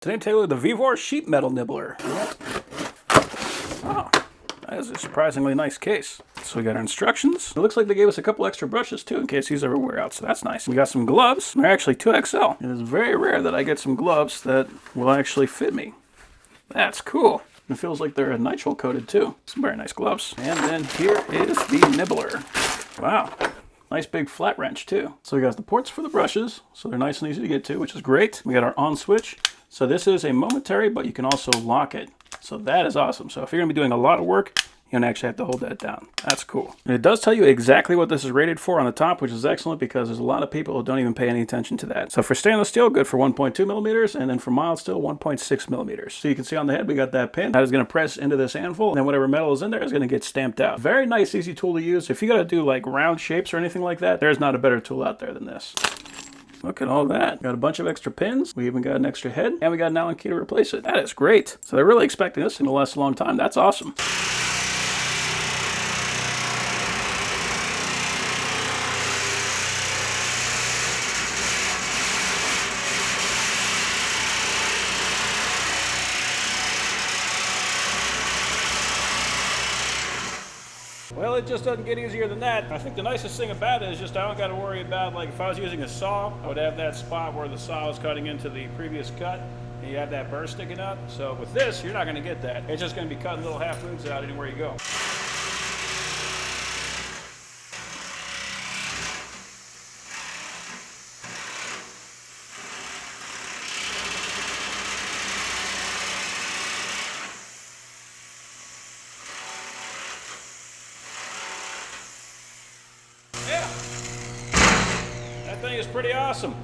Today I'm taking the VEVOR sheet metal nibbler. Oh, that is a surprisingly nice case. So we got our instructions. It looks like they gave us a couple extra brushes too in case these ever wear out, so that's nice. We got some gloves. They're actually 2XL. It is very rare that I get some gloves that will actually fit me. That's cool. It feels like they're nitrile coated too. Some very nice gloves. And then here is the nibbler. Wow. Nice big flat wrench too. So we got the ports for the brushes, so they're nice and easy to get to, which is great. We got our on switch. So this is a momentary, but you can also lock it. So that is awesome. So if you're gonna be doing a lot of work, you don't actually have to hold that down. That's cool. And it does tell you exactly what this is rated for on the top, which is excellent because there's a lot of people who don't even pay any attention to that. So for stainless steel, good for 1.2 millimeters, and then for mild steel, 1.6 millimeters. So you can see on the head, we got that pin. That is gonna press into this anvil, and then whatever metal is in there is gonna get stamped out. Very nice, easy tool to use. If you gotta do like round shapes or anything like that, there's not a better tool out there than this. Look at all that. Got a bunch of extra pins. We even got an extra head, and we got an Allen key to replace it. That is great. So they're really expecting this thing to last a long time. That's awesome. Well, it just doesn't get easier than that. I think the nicest thing about it is just I don't got to worry about, like, if I was using a saw, I would have that spot where the saw was cutting into the previous cut, and you have that burr sticking up. So with this, you're not going to get that. It's just going to be cutting little half moons out anywhere you go. Yeah, that thing is pretty awesome.